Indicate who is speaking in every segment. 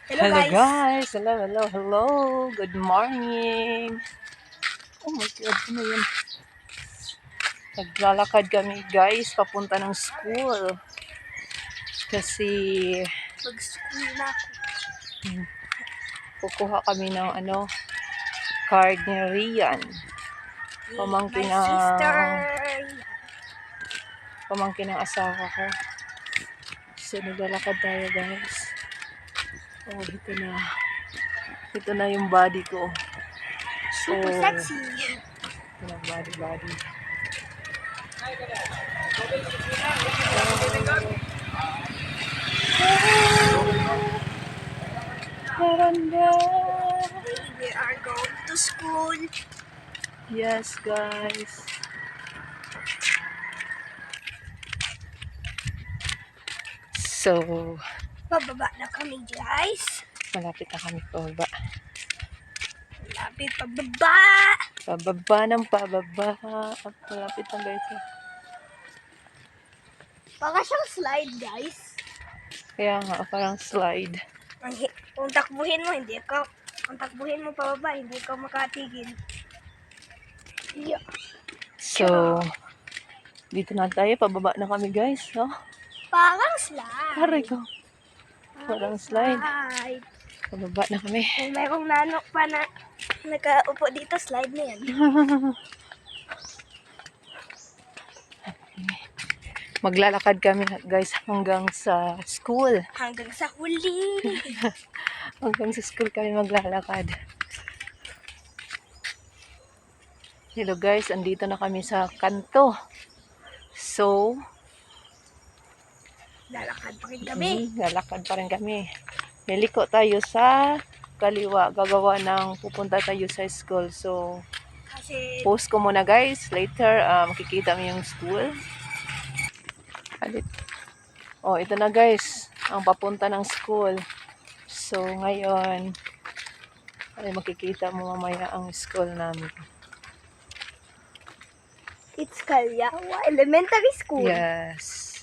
Speaker 1: Hello guys! Hello! Good morning! Oh my God, ano yun? Naglalakad kami guys, papunta ng school. Kasi
Speaker 2: mag-school na ako.
Speaker 1: kukuha kami ng card ni Rian.
Speaker 2: My sister.
Speaker 1: Pamangkin ng asawa ko. So naglalakad tayo guys. Oh, ito na yung body ko. So,
Speaker 2: Super sexy.
Speaker 1: ito na body.
Speaker 2: We are going to school.
Speaker 1: Yes, guys. So,
Speaker 2: Pababa na kami, guys.
Speaker 1: malapit na kami pababa.
Speaker 2: Malapit pababa.
Speaker 1: Pababa ng pababa. Malapit na guys.
Speaker 2: Baka siyang slide, guys.
Speaker 1: Kaya nga, parang slide.
Speaker 2: Kung takbuhin mo, kung takbuhin mo pababa, hindi ka makatigil. Yeah.
Speaker 1: So, dito na tayo. Pababa na kami guys. No?
Speaker 2: Parang slide.
Speaker 1: Aray ko. Parang slide. Pababa na kami.
Speaker 2: Kung mayroong nanok pa na nakaupo dito, slide na yan.
Speaker 1: Maglalakad kami guys hanggang sa school.
Speaker 2: Hanggang sa huli.
Speaker 1: Hanggang sa school kami maglalakad. Hello guys, andito na kami sa kanto. So,
Speaker 2: lalakad pa rin kami.
Speaker 1: lalakad pa rin kami. Liliko tayo sa kaliwa. Gagawa ng pupunta tayo sa school. So,
Speaker 2: Kasi
Speaker 1: post ko muna guys. Later, makikita mo yung school. Oh, ito na guys. Ang papunta ng school. So, ngayon, ay makikita mo mamaya ang school namin.
Speaker 2: it's Kalyawa Elementary School.
Speaker 1: Yes.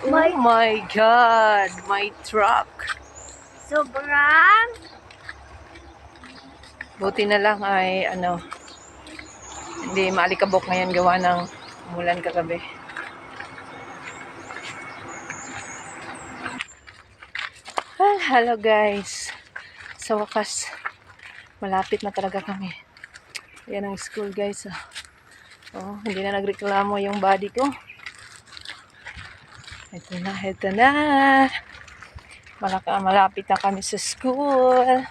Speaker 1: Oh my God! My truck!
Speaker 2: Sobrang
Speaker 1: Buti na lang ay hindi maalikabok ngayon gawa ng umulan kagabi. Well, hello guys. Sa wakas, malapit na talaga kami. Yan ang school guys. Oh, hindi na nagreklamo yung body ko. Ito na. Malapit na kami sa school.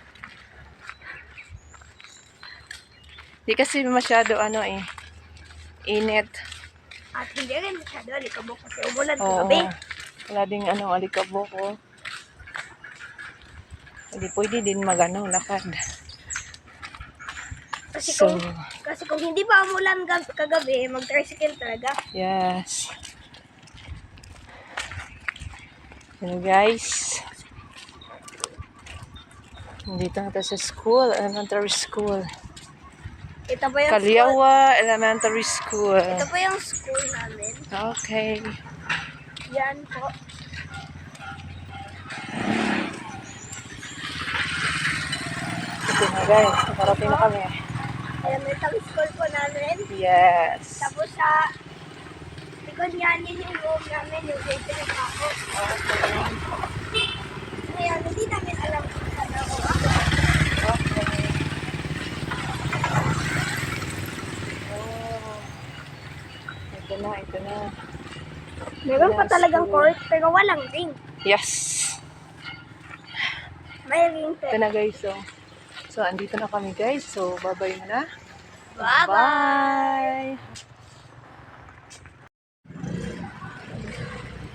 Speaker 1: Di kasi masyado init.
Speaker 2: at hindi rin masyado alikabok kasi umulan
Speaker 1: Oo.
Speaker 2: kagabi.
Speaker 1: Wala ding alikabok oh. Hindi pwede din lakad.
Speaker 2: Kasi kung hindi pa umulan kagabi, mag-tricycle talaga.
Speaker 1: Yes. Hello guys. Nandito na tayo sa school, elementary school.
Speaker 2: Ito pa yung
Speaker 1: Kalyawa Elementary School.
Speaker 2: Ito pa yung school namin.
Speaker 1: Okay.
Speaker 2: Yan po.
Speaker 1: Ito na guys, nakarating na kami.
Speaker 2: Elementary school po namin.
Speaker 1: Yes.
Speaker 2: Tapos sa likod niyan, yun yung room namin, yung grade na ako. Ngayon, hindi namin alam kung saan ako.
Speaker 1: Okay. Oh. Ito na.
Speaker 2: Meron pa
Speaker 1: Yes,
Speaker 2: talagang
Speaker 1: school.
Speaker 2: court, pero walang ring.
Speaker 1: Yes.
Speaker 2: May ring
Speaker 1: Ito na guys, so andito na kami guys. So, bye-bye na.
Speaker 2: Bye-bye!
Speaker 1: Bye!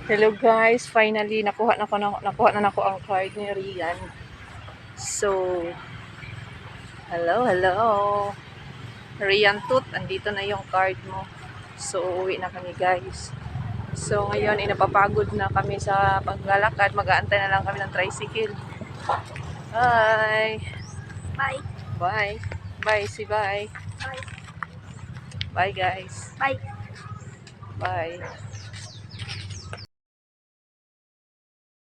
Speaker 1: Hello guys, finally nakuha na ako ang card ni Rian. So, hello. Rian Tut, andito na yung card mo. So, uwi na kami guys. So, ngayon napapagod na kami sa paglalakad. Mag-aantay na lang kami ng tricycle. Bye!
Speaker 2: Bye!
Speaker 1: Bye! Bye! Say bye!
Speaker 2: Bye!
Speaker 1: Bye guys!
Speaker 2: Bye!
Speaker 1: Bye!